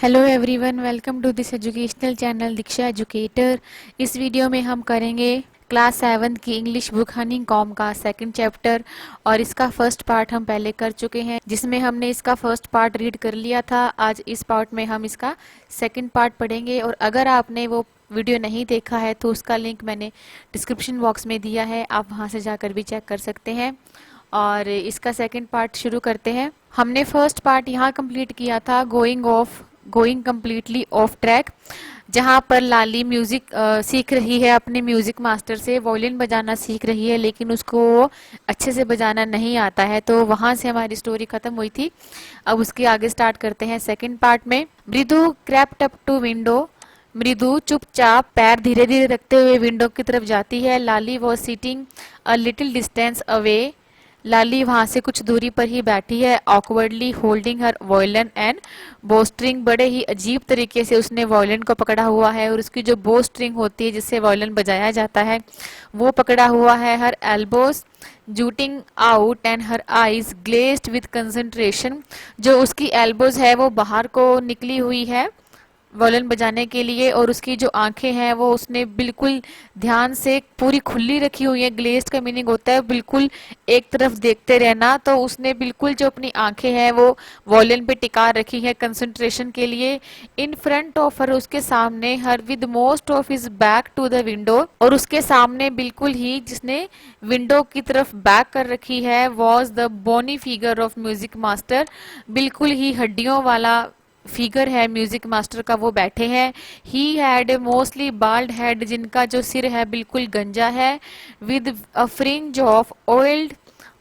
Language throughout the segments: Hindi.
Hello everyone, welcome to this educational channel Diksha educator. इस वीडियो में हम करेंगे क्लास 7 की इंग्लिश बुक हनिंग कॉम का सेकंड चैप्टर और इसका फर्स्ट पार्ट हम पहले कर चुके हैं, जिसमें हमने इसका फर्स्ट पार्ट रीड कर लिया था। आज इस पार्ट में हम इसका सेकंड पार्ट पढ़ेंगे और अगर आपने वो वीडियो नहीं देखा है तो उसका लिंक मैंने डिस्क्रिप्शन बॉक्स में दिया है, आप वहां से जाकर भी चेक कर सकते हैं। और इसका सेकंड पार्ट शुरू करते हैं। हमने फर्स्ट पार्ट यहाँ कंप्लीट किया था गोइंग कम्प्लीटली ऑफ ट्रैक, जहाँ पर लाली म्यूजिक सीख रही है अपने म्यूजिक मास्टर से, वॉयलिन बजाना सीख रही है, लेकिन उसको वो अच्छे से बजाना नहीं आता है। तो वहां से हमारी स्टोरी खत्म हुई थी। अब उसके आगे स्टार्ट करते हैं सेकंड पार्ट में। मृदु क्रेप्ट अप टू विंडो। मृदु चुपचाप पैर धीरे धीरे रखते हुए विंडो की तरफ जाती है। Lali was sitting a little distance away. Lali वहां से कुछ दूरी पर ही बैठी है। Awkwardly holding her violin and bowstring. बड़े ही अजीब तरीके से उसने वॉयलिन को पकड़ा हुआ है और उसकी जो बोस्ट्रिंग होती है जिससे वॉयलिन बजाया जाता है वो पकड़ा हुआ है। Her elbows jutting out and her eyes glazed with concentration. जो उसकी एल्बोज है वो बाहर को निकली हुई है वॉयलिन बजाने के लिए, और उसकी जो आंखें हैं वो उसने बिल्कुल ध्यान से पूरी खुली रखी हुई है। ग्लेज्ड का मीनिंग होता है बिल्कुल एक तरफ देखते रहना, तो उसने बिल्कुल जो अपनी आंखें हैं वो वॉयलिन पे टिका रखी है कंसंट्रेशन के लिए। इन फ्रंट ऑफ हर, उसके सामने, her with most of his back to the window, और उसके सामने बिल्कुल ही जिसने विंडो की तरफ बैक कर रखी है, was the bony figure of music master. बिल्कुल ही हड्डियों वाला फिगर है म्यूजिक मास्टर का, वो बैठे हैं। He had a mostly bald head, जिनका जो सिर है बिल्कुल गंजा है। With a fringe of oiled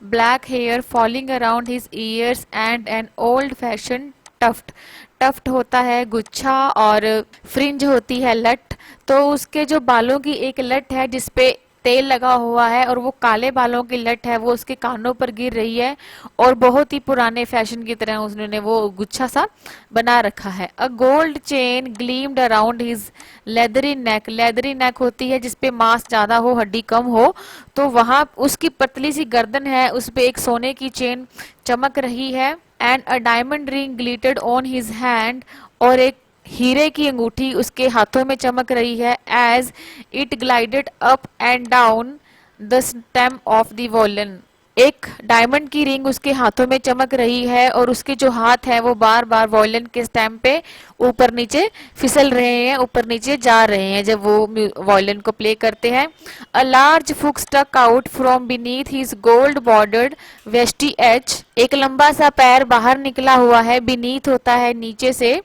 black hair falling around his ears and an old fashion tuft. Tuft होता है गुच्छा और फ्रिंज होती है लट। तो उसके जो बालों की एक लट है जिसपे तेल लगा हुआ है और वो काले बालों की लट है वो उसके कानों पर गिर रही है, और बहुत ही पुराने फैशन की तरह उसने वो गुच्छा सा बना रखा है। A gold chain gleamed around his leathery neck. Leathery neck होती है जिसपे मांस ज्यादा हो, हड्डी कम हो, तो वहां उसकी पतली सी गर्दन है, उस पे एक सोने की चेन चमक रही है। And a diamond ring glittered on his hand, और एक हीरे की अंगूठी उसके हाथों में चमक रही है। As it glided up and down the stem of the violin. एक डायमंड की रिंग उसके हाथों में चमक रही है और उसके जो हाथ हैं वो बार बार वॉयलिन के स्टेम पे ऊपर नीचे फिसल रहे हैं, ऊपर नीचे जा रहे हैं जब वो वॉयलिन को प्ले करते हैं। अ लार्ज फुक stuck out from beneath his gold bordered वेस्टी एज। एक लंबा सा पैर बाहर निकला हुआ है। बीनीथ होता है नीचे से,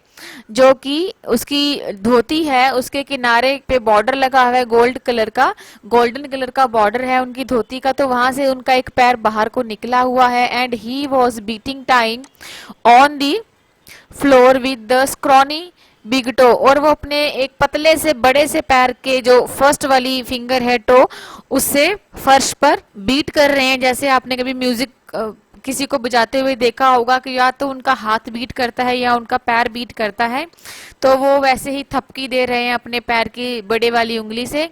जो कि उसकी धोती है उसके किनारे पे बॉर्डर लगा हुआ है गोल्ड कलर का, गोल्डन कलर का बॉर्डर है उनकी धोती का, तो वहां से उनका एक पैर बाहर को निकला हुआ है। And he was beating time on the floor with the scrawny big toe. और वो अपने एक पतले से बड़े से पैर के जो फर्स्ट वाली फिंगर है टो, उससे फर्श पर बीट कर रहे हैं। जैसे आपने कभी म्यूजिक किसी को बजाते हुए देखा होगा कि या तो उनका हाथ बीट करता है या उनका पैर बीट करता है, तो वो वैसे ही थपकी दे रहे हैं अपने पैर की बड़े वाली उंगली से।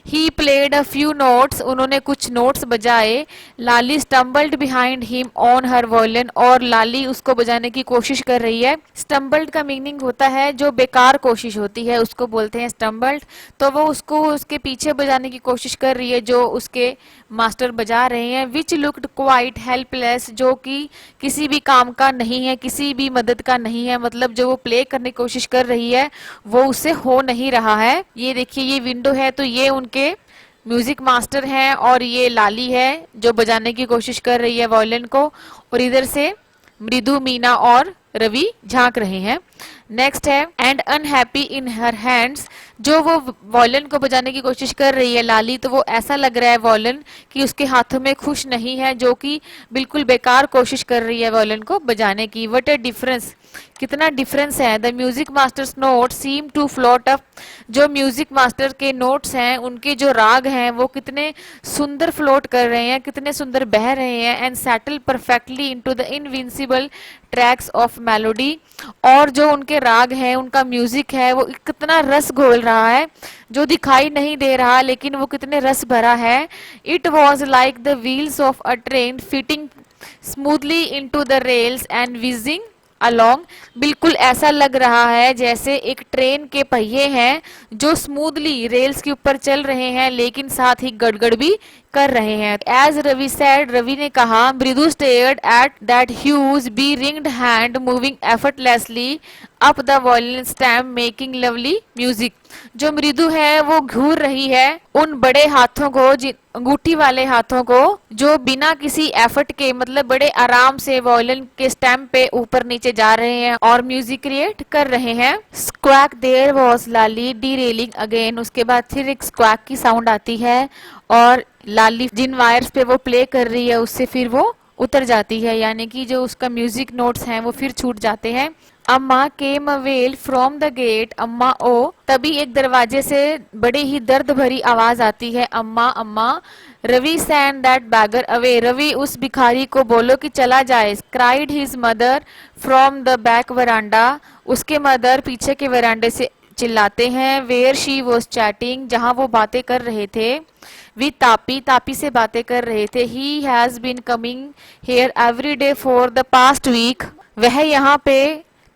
He played a few notes, उन्होंने कुछ नोट्स बजाए। Lali stumbled behind him on her violin, और लाली उसको बजाने की कोशिश कर रही है। स्टम्बल्ड का मीनिंग होता है जो बेकार कोशिश होती है उसको बोलते हैं स्टम्बल्ड। तो वो उसको उसके पीछे बजाने की कोशिश कर रही है जो उसके मास्टर बजा रहे हैं। विच लुक्ड क्वाइट हेल्पलेस, जो कि किसी भी काम का नहीं है, किसी भी मदद का नहीं है, मतलब जो वो प्ले करने की कोशिश कर रही है वो उससे हो नहीं रहा है। ये देखिए ये विंडो है, तो ये उनके म्यूजिक मास्टर हैं और ये लाली है जो बजाने की कोशिश कर रही है वॉयलिन को, और इधर से मृदु, मीना और रवि झांक रहे हैं। नेक्स्ट है and unhappy in her hands. जो वो वॉयलिन को बजाने की कोशिश कर रही है लाली, तो वो ऐसा लग रहा है वॉयलिन कि उसके हाथों में खुश नहीं है, जो कि बिल्कुल बेकार कोशिश कर रही है वॉयलिन को बजाने की। व्हाट अ डिफरेंस, कितना डिफरेंस है। The music master's note seem to float up. जो म्यूजिक मास्टर के नोट्स हैं उनके जो राग हैं वो कितने सुंदर फ्लोट कर रहे हैं, कितने सुंदर बह रहे हैं। And settle perfectly into the invincible tracks of melody. और जो उनके राग हैं, उनका म्यूजिक है, वो कितना रस घोल रहा है जो दिखाई नहीं दे रहा, लेकिन वो कितने रस भरा है। It was like the wheels of a train fitting smoothly into the rails and whizzing along. बिल्कुल ऐसा लग रहा है जैसे एक ट्रेन के पहिए हैं जो स्मूथली रेल्स के ऊपर चल रहे हैं, लेकिन साथ ही गड़गड़ भी कर रहे हैं। एज रवि सेड, रवि ने कहा, Mridu stared at that huge be ringed hand moving effortlessly up the violin stamp making lovely music. जो मृदु है वो घूर रही है उन बड़े हाथों को, अंगूठी वाले हाथों को, जो बिना किसी एफर्ट के मतलब बड़े आराम से वॉयलिन के स्टैम्प पे ऊपर नीचे जा रहे हैं और म्यूजिक क्रिएट कर रहे हैं। Squawk there was Lali derailing again. उसके बाद फिर एक स्क्वैक की साउंड आती है और लाली जिन वायर्स पे वो प्ले कर रही है उससे फिर वो उतर जाती है, यानी कि जो उसका म्यूजिक नोट्स हैं वो फिर छूट जाते हैं। अम्मा केम अवेल फ्रॉम द गेट, अम्मा ओ। तभी एक दरवाजे से बड़ी ही दर्द भरी आवाज आती है, अम्मा अम्मा। Ravi send that beggar away, Ravi उस भिखारी को बोलो कि चला जाए। Cried his mother from the back veranda, उसके मदर पीछे के वरांडे से चिल्लाते हैं। वेयर शी वॉज चैटिंग, जहां वो बातें कर रहे थे। विद तापी, तापी से बातें कर रहे थे। He has been coming here every day for the past week, वह यहाँ पे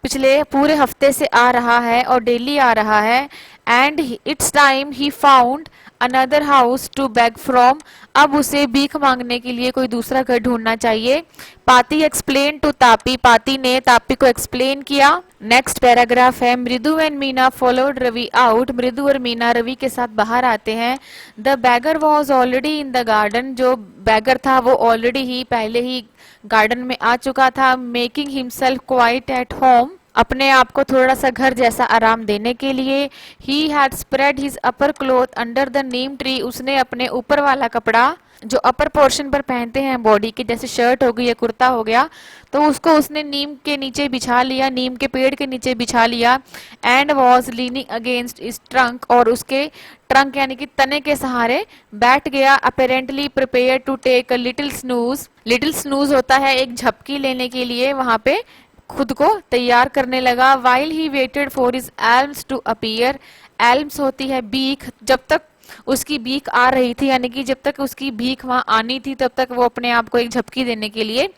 पिछले पूरे हफ्ते से आ रहा है और डेली आ रहा है। And it's time he found another house to beg from, अब उसे भीख मांगने के लिए कोई दूसरा घर ढूंढना चाहिए। पाती एक्सप्लेन टू तापी, पाती ने तापी को एक्सप्लेन किया। नेक्स्ट पैराग्राफ है, Mridu and Meena followed Ravi out, Mridu और मीना रवि के साथ बाहर आते हैं। The beggar was already in the garden, जो बैगर था वो ऑलरेडी ही पहले ही गार्डन में आ चुका था। Making himself quite at home, अपने आप को थोड़ा सा घर जैसा आराम देने के लिए। He had spread his upper cloth under the neem tree, उसने अपने ऊपर वाला कपड़ा जो अपर पोर्शन पर पहनते हैं बॉडी के, जैसे शर्ट हो गई या कुर्ता हो गया, तो उसको उसने नीम के नीचे बिछा लिया, नीम के पेड़ के नीचे बिछा लिया। एंड वॉज लीनिंग अगेंस्ट इस ट्रंक, और उसके ट्रंक यानी कि तने के सहारे बैठ गया। Apparently prepare to take a little snooze, little snooze होता है एक झपकी लेने के लिए, वहां पे खुद को तैयार करने लगा। While he waited for his alms to appear, alms होती है बीख, जब तक उसकी भीख आ रही थी यानी कि जब तक उसकी भीख वहां आनी थी तब तक वो अपने आप को एक झपकी देने के लिए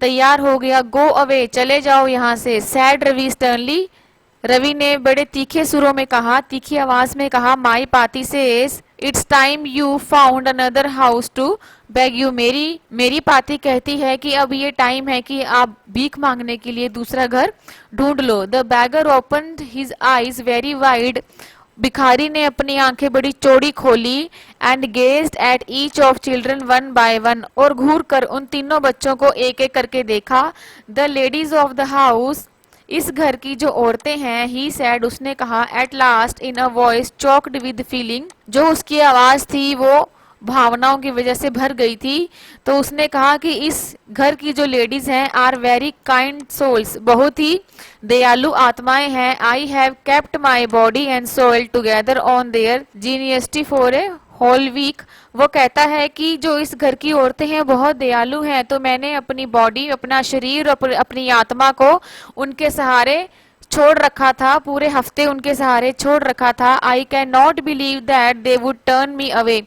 तैयार हो गया। गो अवे, चले जाओ यहाँ से। सैड रवि स्टर्नली, रवि ने बड़े तीखे सुरों में कहा, तीखी आवाज में कहा। My Paati says it's time you found another house to beg you, मेरी पाती कहती है कि अब ये टाइम है कि आप भीख मांगने के लिए दूसरा घर ढूंढ लो। The beggar opened his eyes very wide, भिखारी ने अपनी आंखें बड़ी चौड़ी खोली। And gazed at each of children one by one, और घूर कर उन तीनों बच्चों को एक एक करके देखा। The ladies of the house, इस घर की जो औरतें हैं, ही सैड, उसने कहा। At last in a voice choked with feeling, जो उसकी आवाज थी वो भावनाओं की वजह से भर गई थी, तो उसने कहा कि इस घर की जो लेडीज हैं आर वेरी काइंड सोल्स, बहुत ही दयालु आत्माएं हैं। I have kept my body and soul together on their generosity for a whole week, वो कहता है कि जो इस घर की औरतें हैं बहुत दयालु हैं, तो मैंने अपनी बॉडी, अपना शरीर, अपनी आत्मा को उनके सहारे छोड़ रखा था, पूरे हफ्ते उनके सहारे छोड़ रखा था। I can not believe that they would turn me away,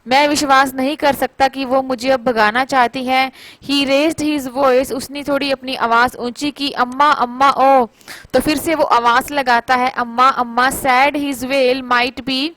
मैं विश्वास नहीं कर सकता कि वो मुझे अब भगाना चाहती हैं। ही रेज्ड हिज वॉइस, उसने थोड़ी अपनी आवाज ऊंची की। अम्मा अम्मा ओ, तो फिर से वो आवाज लगाता है, अम्मा अम्मा। Sad his well might be,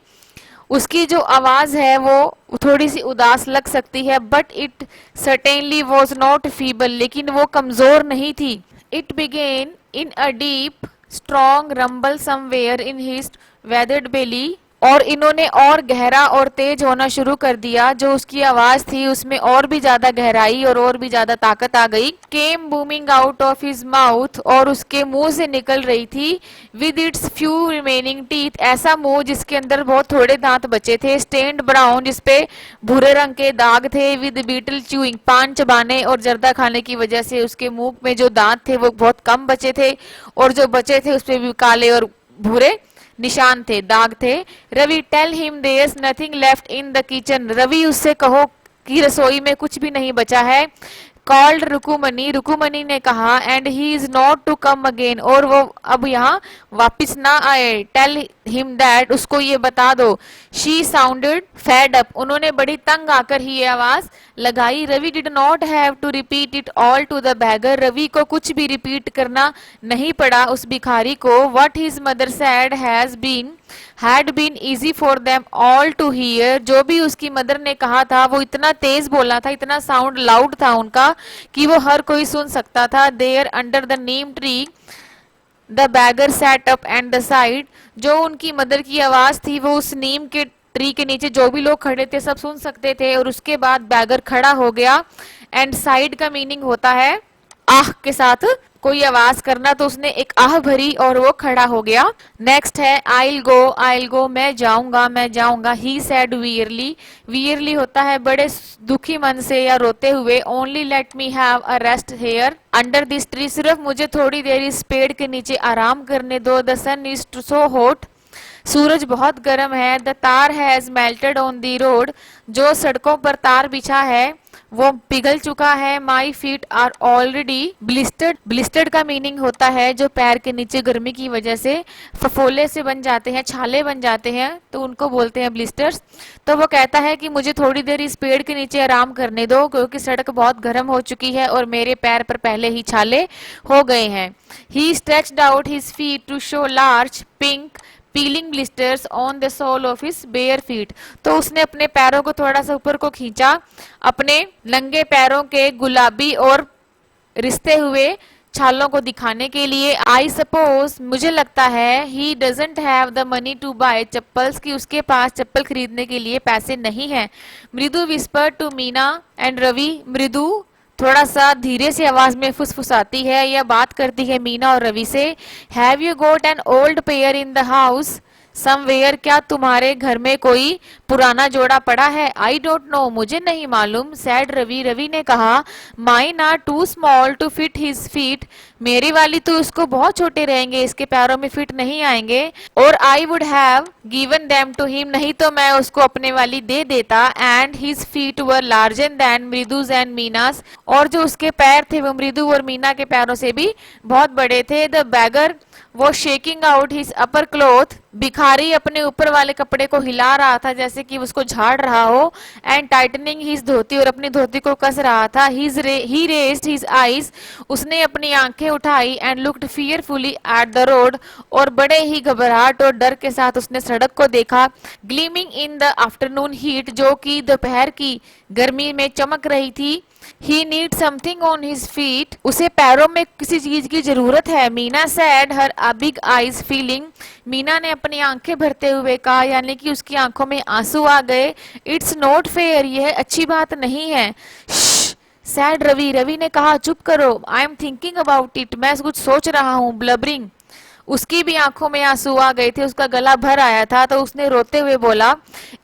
उसकी जो आवाज है वो थोड़ी सी उदास लग सकती है। But it certainly was not feeble, लेकिन वो कमजोर नहीं थी। It began in a deep strong rumble somewhere in his weathered belly, और इन्होंने और गहरा और तेज होना शुरू कर दिया, जो उसकी आवाज थी उसमें और भी ज्यादा गहराई और भी ज्यादा ताकत आ गई। Came booming out of his mouth, और उसके मुंह से निकल रही थी। With its few remaining teeth, ऐसा मुंह जिसके अंदर बहुत थोड़े दांत बचे थे। स्टेन्ड ब्राउन, जिसपे भूरे रंग के दाग थे। विद बीटल च्यूइंग, पान चबाने और जर्दा खाने की वजह से उसके मुंह में जो दांत थे वो बहुत कम बचे थे, और जो बचे थे उसपे भी काले और भूरे निशान थे, दाग थे। Ravi tell him there is nothing left in the kitchen, Ravi उससे कहो कि रसोई में कुछ भी नहीं बचा है। कॉल्ड रुकुमनी, रुकुमनी ने कहा, and he is not to come again, और वो अब यहाँ वापिस ना आए। टेल हिम दैट, उसको ये बता दो। शी साउंडेड फेड अप, उन्होंने बड़ी तंग आकर ही ये आवाज लगाई। Ravi did not have to repeat it all to the beggar, Ravi को कुछ भी रिपीट करना नहीं पड़ा उस भिखारी को। What his mother said had been easy for them all to hear, जो भी उसकी मदर ने कहा था वो इतना तेज बोला था, इतना साउंड लाउड था उनका कि वो हर कोई सुन सकता था। There under the neem tree the beggar sat up and the side, जो उनकी मदर की आवाज थी वो उस नीम के ट्री के नीचे जो भी लोग खड़े थे सब सुन सकते थे, और उसके बाद बैगर खड़ा हो गया। एंड साइड का मीनिंग होता है आह के साथ कोई आवाज करना, तो उसने एक आह भरी और वो खड़ा हो गया। नेक्स्ट है आई विल गो, मैं जाऊंगा, मैं जाऊंगा। ही सेड वियरली, वियरली होता है बड़े दुखी मन से या रोते हुए। Only let me have a rest here under this tree, सिर्फ मुझे थोड़ी देर इस पेड़ के नीचे आराम करने दो। The sun is so hot, सूरज बहुत गर्म है। The tar has melted on the road, जो सड़कों पर तार बिछा है वो पिघल चुका है। My feet are already blistered, blistered का मीनिंग होता है जो पैर के नीचे गर्मी की वजह से फफोले से बन जाते हैं, छाले बन जाते हैं, तो उनको बोलते हैं ब्लिस्टर्स। तो वो कहता है कि मुझे थोड़ी देर इस पेड़ के नीचे आराम करने दो, क्योंकि सड़क बहुत गर्म हो चुकी है और मेरे पैर पर पहले ही छाले हो गए हैं। He stretched out his feet to show large pink peeling blisters on the sole of his bare feet, तो उसने अपने पैरों को थोड़ा सा ऊपर को खींचा, अपने नंगे पैरों के गुलाबी और रिश्ते हुए छालों को दिखाने के लिए। आई सपोज, मुझे लगता है, he doesn't have the money to buy chappals, की उसके पास चप्पल खरीदने के लिए पैसे नहीं हैं। Mridu whisper to Meena and Ravi, Mridu थोड़ा सा धीरे से आवाज में फुसफुसाती है या बात करती है मीना और रवि से। Have you got an old pair in the house somewhere, क्या तुम्हारे घर में कोई पुराना जोड़ा पड़ा है? आई डोंट नो, मुझे नहीं मालूम। सैड रवि, रवि ने कहा। Mine are too small to fit his feet, मेरी वाली तो उसको बहुत छोटे रहेंगे, इसके पैरों में फिट नहीं आएंगे। और I would have given them to him, नहीं तो मैं उसको अपने वाली दे देता। And his feet were larger than Mridu's and Meena's, और जो उसके पैर थे वो मृदु और मीना के पैरों से भी बहुत बड़े थे। द बैगर वो शेकिंग आउट हिज अपर क्लोथ, भिखारी अपने ऊपर वाले कपड़े को हिला रहा था जैसे कि उसको झाड़ रहा हो। एंड टाइटनिंग हिज धोती, और अपनी धोती को कस रहा था। ही रेज्ड हिज आईज, उसने अपनी आंखें उठाई। And looked fearfully at the road, और बड़े ही घबराहट और डर के साथ उसने सड़क को देखा। Gleaming in the afternoon heat, जो कि दोपहर की गर्मी में चमक रही थी। He needs something on his feet, उसे पैरों में किसी चीज की जरूरत है। Meena said, her big eyes feeling, Meena ने अपनी आंखें भरते हुए कहा, यानी कि उसकी आंखों में आंसू आ गए। It's not fair, यह अच्छी बात नहीं है। सैड रवि, रवि ने कहा, चुप करो। I am thinking about it, मैं कुछ सोच रहा हूँ। ब्लबरिंग, उसकी भी आंखों में आंसू आ गए थे, उसका गला भर आया था, तो उसने रोते हुए बोला,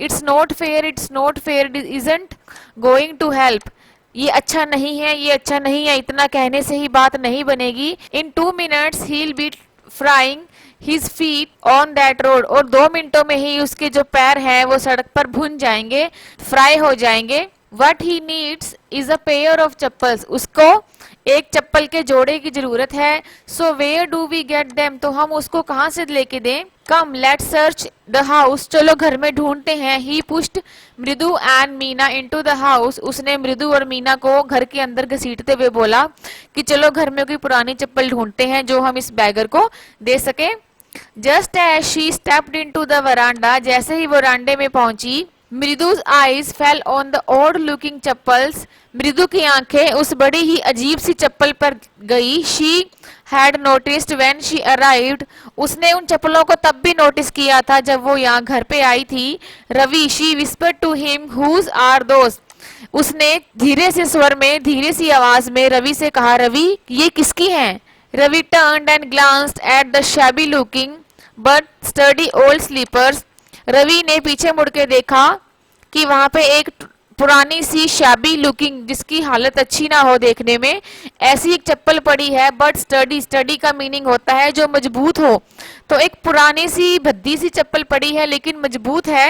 it's not fair, isn't going to help, ये अच्छा नहीं है, ये अच्छा नहीं है, इतना कहने से ही बात नहीं बनेगी। इन 2 minutes he'll be frying his feet on that road, और 2 मिनटों में ही उसके जो पैर हैं वो सड़क पर भुन जाएंगे, फ्राई हो जाएंगे। What he needs is a pair of chappals, उसको एक चप्पल के जोड़े की जरूरत है। So where do we get them, तो हम उसको कहाँ से लेके दें? Come let's search the house, चलो घर में ढूंढते हैं। He pushed मृदु and Meena into the house, उसने मृदु और मीना को घर के अंदर घसीटते हुए बोला कि चलो घर में कोई पुरानी चप्पल ढूंढते हैं जो हम इस बैगर को दे सके। Just as she stepped into the veranda, जैसे ही वो वरांडे में पहुंची, मृदु's eyes fell on the odd looking chappals, मृदु की आंखें उस बड़ी ही अजीब सी चप्पल पर गई। She had noticed when she arrived, उसने उन चप्पलों को तब भी नोटिस किया था जब वो यहाँ घर पे आई थी। Ravi, she whispered to him, whose are those, उसने धीरे से स्वर में, धीरे सी आवाज में रवि से कहा, रवि ये किसकी हैं? Ravi turned and glanced at the shabby looking but sturdy old sleepers, Ravi ने पीछे मुड़ के देखा कि वहां पे एक पुरानी सी शैबी लुकिंग, जिसकी हालत अच्छी ना हो देखने में, ऐसी एक चप्पल पड़ी है। बट स्टडी, स्टडी का मीनिंग होता है जो मजबूत हो। तो एक पुरानी सी भद्दी सी चप्पल पड़ी है लेकिन मजबूत है।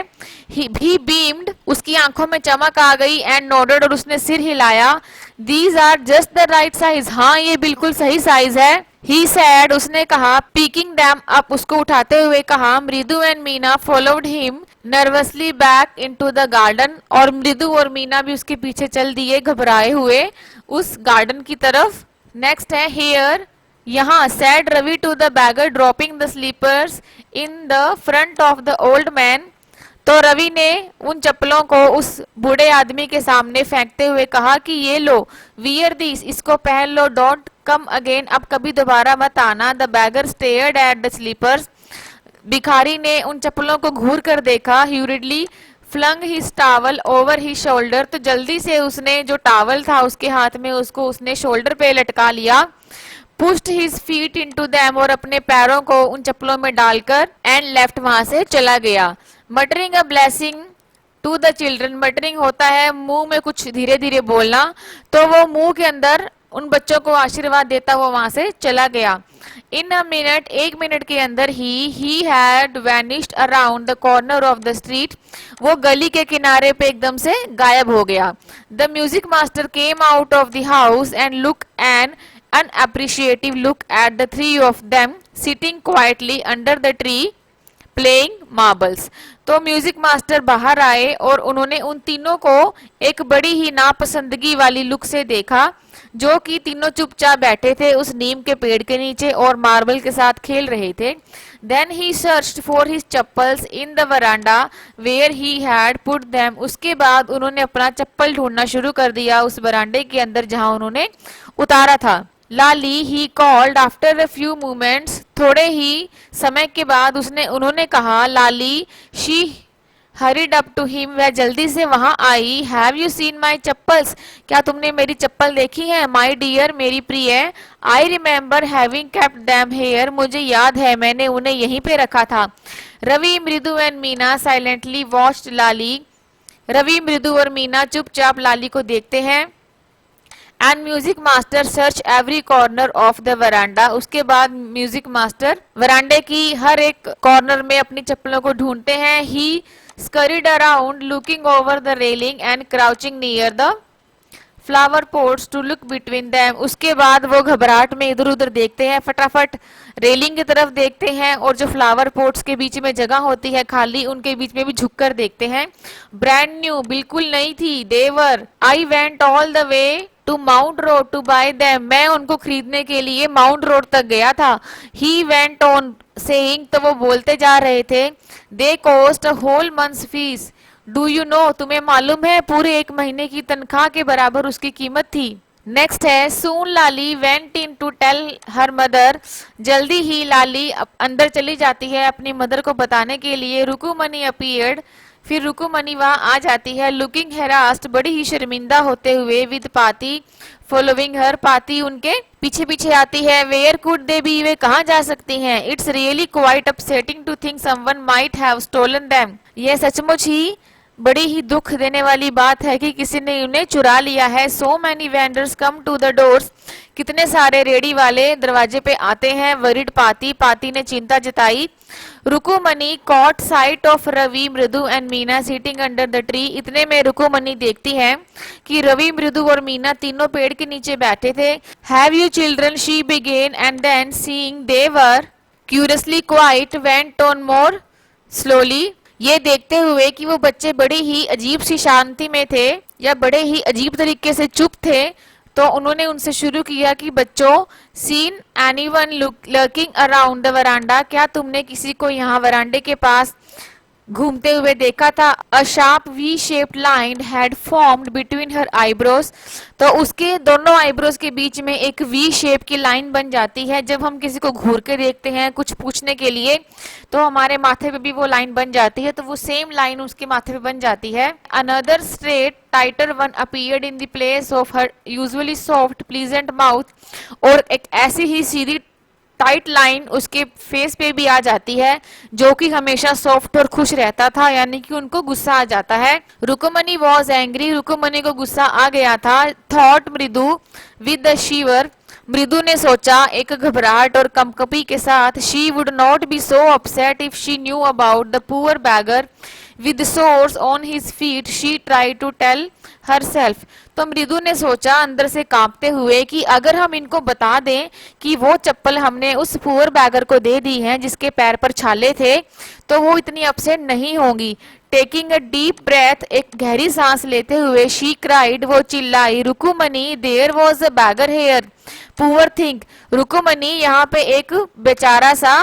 ही बीम्ड, उसकी आंखों में चमक आ गई। एंड नोडेड, और उसने सिर हिलाया। These are just the right size, हाँ ये बिल्कुल सही साइज है। ही सैड, उसने कहा। पिकिंग दैम अप, उसको उठाते हुए कहा। मृदु and Meena followed him nervously back into the garden, और मृदु और मीना भी उसके पीछे चल दिए घबराए हुए उस गार्डन की तरफ। नेक्स्ट है हेयर, यहाँ said Ravi to the beggar dropping the slippers in the front of the old man. तो रवि ने उन चप्पलों को उस बूढ़े आदमी के सामने फेंकते हुए कहा कि ये लो, वियर दिस, इसको पहन लो, डोंट कम अगेन, अब कभी दोबारा मत आना। The beggar stared at the slippers, भिखारी ने उन चप्पलों को घूर कर देखा। Hurriedly flung his towel over his shoulder, तो जल्दी से उसने जो टावल था उसके हाथ में उसको उसने शोल्डर पे लटका लिया। Pushed his feet into them, और अपने पैरों को उन चप्पलों में डालकर एंड लेफ्ट, वहां से चला गया। Muttering a blessing to the children, muttering होता है मुंह में कुछ धीरे धीरे बोलना, तो वो मुंह के अंदर उन बच्चों को आशीर्वाद देता हुआ वहां से चला गया। इन अ मिनट, एक मिनट के अंदर he had vanished around the corner of the street, वो गली के किनारे पे एकदम से गायब हो गया। The music master came out of the house and look an unappreciative look at the three of them sitting quietly under the tree playing marbles। तो म्यूजिक मास्टर बाहर आए और उन्होंने उन तीनों को एक बड़ी ही नापसंदगी वाली लुक से देखा, जो कि तीनों चुपचाप बैठे थे उस नीम के पेड़ के नीचे और मार्बल के साथ खेल रहे थे। Then he searched for his chappals in the veranda where he had put them। उसके बाद उन्होंने अपना चप्पल ढूंढना शुरू कर दिया उस बरांडे के अंदर जहां उन्होंने उतारा था। Lali, he called after a few moments, थोड़े ही समय के बाद उन्होंने कहा। Lali, she hurried up to him, वह जल्दी से वहां आई। Have you seen my chappals, क्या तुमने मेरी चप्पल देखी है? माई डियर, मेरी प्रिय। I remember having kept them here, मुझे याद है मैंने उन्हें यहीं पे रखा था। रवि, मृदु एंड मीना साइलेंटली वॉच्ड लाली, रवि, मृदु और मीना चुपचाप लाली को देखते हैं। And music master search every corner of the वरांडा, उसके बाद म्यूजिक मास्टर वरांडे की हर एक कॉर्नर में अपनी चप्पलों को ढूंढते हैं। He scurried around looking over the railing and crouching near the flower pots to look between them, उसके बाद वो घबराहट में इधर उधर देखते हैं, फटाफट रेलिंग की तरफ देखते हैं और जो फ्लावर पोट्स के बीच में जगह होती है खाली, उनके बीच में भी झुककर देखते हैं। ब्रांड न्यू, बिल्कुल नई थी। देवर, I went all the way to Mount Road to buy them, मैं उनको खरीदने के लिए माउंट रोड तक गया था। ही वेंट ऑन सेइंग, तो वो बोलते जा रहे थे। They cost a whole month's fees, do you know, तुम्हें मालूम है पूरे एक महीने की तनख्वाह के बराबर उसकी कीमत थी। नेक्स्ट है soon Lali went in to tell her mother, जल्दी ही लाली अंदर चली जाती है अपनी मदर को बताने के लिए। रुकुमनी अपीयर्ड, फिर रुकुमनी वहां आ जाती है। लुकिंग हेरास्ट, बड़ी ही शर्मिंदा होते हुए। विद पाती फॉलोइंग हर, पाती उनके पीछे पीछे आती है। वेयर कुड दे बी, वे कहाँ जा सकती हैं? It's really quite upsetting to think someone might have stolen them, यह सचमुच ही बड़ी ही दुख देने वाली बात है कि किसी ने उन्हें चुरा लिया है। So many vendors come to the doors, कितने सारे रेडी वाले दरवाजे पे आते हैं। वरिड पाती, पाती ने चिंता जताई। रुकुमनी कॉट साइट ऑफ रवि, मृदु and Meena sitting under the tree, इतने में रुकुमनी देखती है कि रवि, मृदु और मीना तीनों पेड़ के नीचे बैठे थे। Have you children, she began, and then seeing they were curiously quiet went on more slowly, ये देखते हुए कि वो बच्चे बड़े ही अजीब सी शांति में थे या बड़े ही अजीब तरीके से चुप थे, तो उन्होंने उनसे शुरू किया कि बच्चों, seen anyone lurking around the veranda, क्या तुमने किसी को यहाँ वरांडे के पास घूमते हुए देखा था? A sharp V shaped line had formed between her eyebrows, तो उसके दोनों आईब्रोज के बीच में एक वी शेप की लाइन बन जाती है। जब हम किसी को घूर के देखते हैं कुछ पूछने के लिए तो हमारे माथे पे भी वो लाइन बन जाती है, तो वो सेम लाइन उसके माथे पे बन जाती है। Another straight tighter one appeared in the place of her usually soft pleasant mouth, और एक ऐसी ही सीधी टाइट लाइन उसके फेस पे भी आ जाती है, जो कि हमेशा सॉफ्ट और खुश रहता था, यानी कि उनको गुस्सा आ जाता है। रुकुमनी वॉज एंग्री, रुकुमनी को गुस्सा आ गया था। थॉट मृदु विद द शिवर, मृदु ने सोचा एक घबराहट और कंपकपी के साथ, she would not be so upset if she knew about the poor beggar with sores on his feet, she tried to tell herself। तो मृदु ने सोचा अंदर से कांपते हुए कि अगर हम इनको बता दें कि वो चप्पल हमने उस पुअर बैगर को दे दी है जिसके पैर पर छाले थे, तो वो इतनी अपसेट नहीं होंगी। टेकिंग अ डीप ब्रेथ, एक गहरी सांस लेते हुए, शी क्राइड, वो चिल्लाई, Rukmini there was a beggar here, poor thing. Rukmini, यहाँ पे एक बेचारा सा,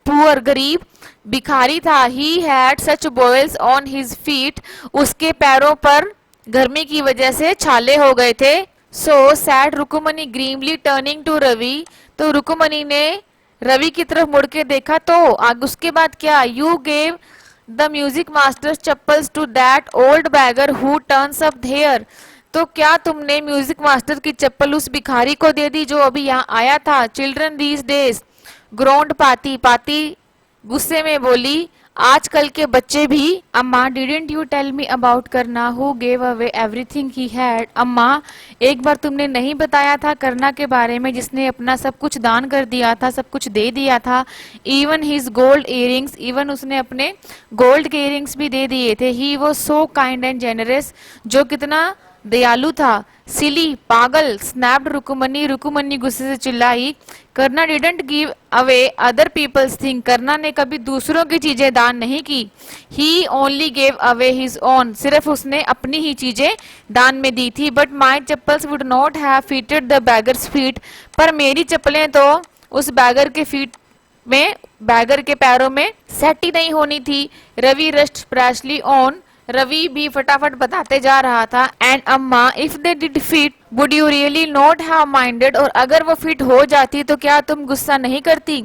पुअर गरीब, भिखारी था। He had such boils on his feet, उसके पैरों पर गर्मी की वजह से छाले हो गए थे। So said Rukmini grimly turning to Ravi, तो रुकुमनी ने रवि की तरफ मुड़ के देखा, तो आग उसके बाद क्या, you gave the music master's chappals to that old beggar who turns up here, तो क्या तुमने म्यूजिक मास्टर की चप्पल उस भिखारी को दे दी जो अभी यहाँ आया था। चिल्ड्रन दीज डेज, ग्रोन्ड पाती, पाती गुस्से में बोली, आजकल के बच्चे भी। Amma didn't you tell me about Karna who gave away everything he had, अम्मा एक बार तुमने नहीं बताया था करना के बारे में जिसने अपना सब कुछ दान कर दिया था, सब कुछ दे दिया था। Even his gold earrings, even उसने अपने गोल्ड के इयरिंग्स भी दे दिए थे। He was so kind and generous, जो कितना दयालु था। सिली, पागल, स्नैप्ड रुकुमनी, रुकुमनी गुस्से से चिल्लाई। Karna didn't give away other people's thing, Karna ने कभी दूसरों की चीजें दान नहीं की। He only gave away his own, सिर्फ उसने अपनी ही चीजें दान में दी थी। But my chappals would not have fitted the beggar's feet, पर मेरी चप्पलें तो उस बैगर के फीट में, बैगर के पैरों में सेट ही नहीं होनी थी। रवि रस्ट स्प्रैशली ऑन, रवि भी फटाफट बताते जा रहा था। एंड अम्मा if they did fit would you really not have minded, और अगर वो फिट हो जाती तो क्या तुम गुस्सा नहीं करती।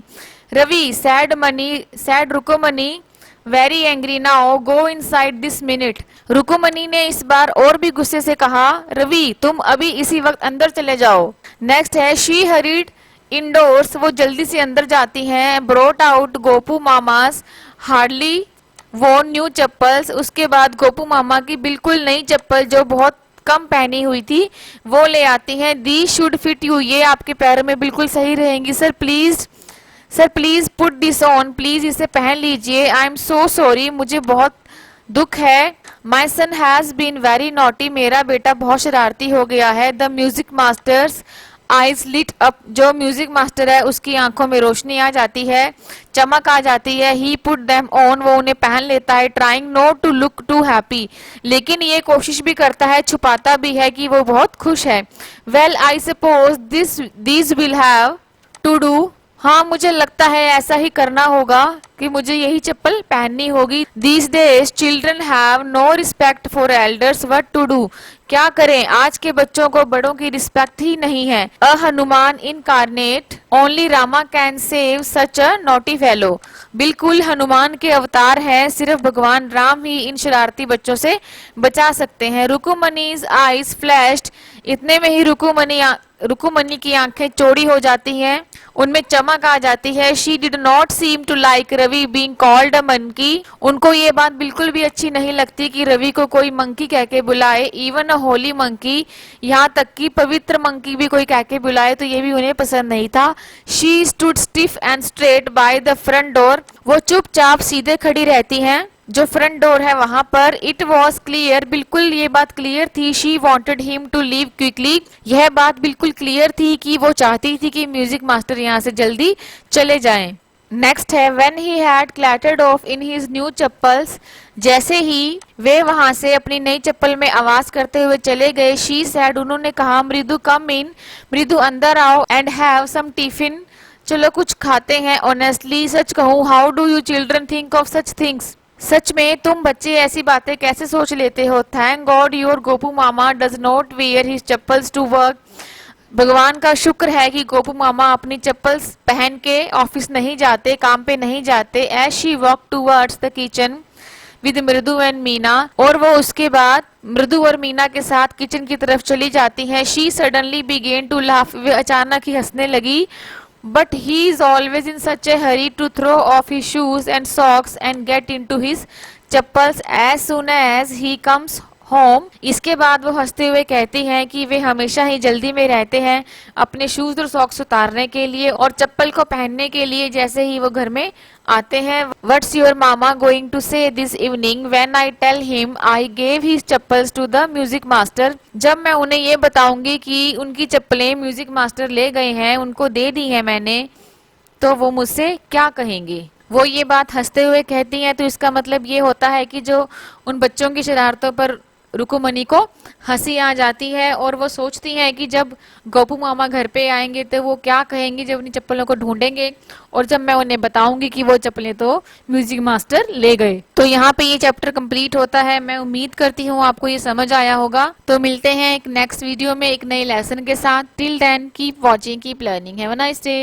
Ravi said Rukmini very angry, now go inside this minute, Rukmini ने इस बार और भी गुस्से से कहा, रवि तुम अभी इसी वक्त अंदर चले जाओ। नेक्स्ट है शी हरीड इंडोर्स, वो जल्दी से अंदर जाती हैं। Brought out Gopu mama's hardly वो न्यू चप्पल्स, उसके बाद गोपू मामा की बिल्कुल नई चप्पल जो बहुत कम पहनी हुई थी वो ले आती हैं। दी शुड फिट यू, ये आपके पैरों में बिल्कुल सही रहेंगी। Sir please put this on, please इसे पहन लीजिए। आई एम सो सॉरी, मुझे बहुत दुख है। My son has been very naughty, मेरा बेटा बहुत शरारती हो गया है। The music master's eyes lit up, जो म्यूजिक मास्टर है उसकी आंखों में रोशनी आ जाती है, चमक आ जाती है। ही पुट देम ऑन, वो उन्हें पहन लेता है। Trying not to look too happy, लेकिन ये कोशिश भी करता है, छुपाता भी है कि वो बहुत खुश है। Well I suppose this will have to do, हाँ मुझे लगता है ऐसा ही करना होगा कि मुझे यही चप्पल पहननी होगी। These days children have no respect for elders, what to do, क्या करें, आज के बच्चों को बड़ों की रिस्पेक्ट ही नहीं है। A Hanuman incarnate, only Rama can save such a naughty fellow, बिल्कुल हनुमान के अवतार हैं, सिर्फ भगवान राम ही इन शरारती बच्चों से बचा सकते हैं। रुकुमनीज आईज फ्लैश्ड, इतने में ही रुकुमनी की आंखें चौड़ी हो जाती हैं, उनमें चमक आ जाती है। She did not seem to like Ravi being called a monkey, उनको ये बात बिल्कुल भी अच्छी नहीं लगती कि रवि को कोई मंकी कह के बुलाए। इवन अ होली मंकी, यहाँ तक कि पवित्र मंकी भी कोई कह के बुलाए तो ये भी उन्हें पसंद नहीं था। She stood stiff and straight by the front door, वो चुपचाप सीधे खड़ी रहती हैं जो फ्रंट डोर है वहां पर। इट वॉज क्लियर, बिल्कुल ये बात क्लियर थी। She wanted him to leave quickly, यह बात बिल्कुल क्लियर थी कि वो चाहती थी कि म्यूजिक मास्टर यहाँ से जल्दी चले जाएं। नेक्स्ट है when he had clattered off in his new chappals, जैसे ही वे वहां से अपनी नई चप्पल में आवाज करते हुए चले गए। शी सैड, उन्होंने कहा, मृदु कम इन, मृदु अंदर आओ, एंड हैव सम टिफिन, चलो कुछ खाते हैं। ऑनेस्टली, सच कहूँ, how do you children think of such things, सच में तुम बच्चे ऐसी बातें कैसे सोच लेते हो। Thank God your Gopu mama does not wear his chappals to work, भगवान का शुक्र है कि गोपू मामा अपनी चप्पल्स पहन के ऑफिस नहीं जाते, काम पे नहीं जाते। As she walk towards the kitchen with Mridu and Meena, और वो उसके बाद मृदु और मीना के साथ किचन की तरफ चली जाती है। She suddenly began to laugh, वे अचानक ही हंसने लगी। but he is always in such a hurry to throw off his shoes and socks and get into his chappals as soon as he comes home। इसके बाद वो हंसते हुए कहती हैं कि वे हमेशा ही जल्दी में रहते हैं अपने शूज और सॉक्स उतारने के लिए और चप्पल को पहनने के लिए जैसे ही वो घर में आते हैं। What's your mama going to say this evening when I tell him I gave his chappals to the music master. जब मैं उन्हें ये बताऊंगी कि उनकी चप्पलें म्यूजिक मास्टर ले गए हैं, उनको दे दी हैं मैंने, तो वो मुझसे क्या कहेंगे। वो ये बात हंसते हुए कहती हैं, तो इसका मतलब ये होता है कि जो उन बच्चों की शरारतों पर रुकुमनी को हंसी आ जाती है और वो सोचती हैं कि जब गोपू मामा घर पे आएंगे तो वो क्या कहेंगे जब अपनी चप्पलों को ढूंढेंगे, और जब मैं उन्हें बताऊंगी कि वो चप्पलें तो म्यूजिक मास्टर ले गए। तो यहाँ पे ये चैप्टर कंप्लीट होता है। मैं उम्मीद करती हूँ आपको ये समझ आया होगा। तो मिलते हैं एक नेक्स्ट वीडियो में एक नए लेसन के साथ। Till then keep watching, keep learning. Have a nice day.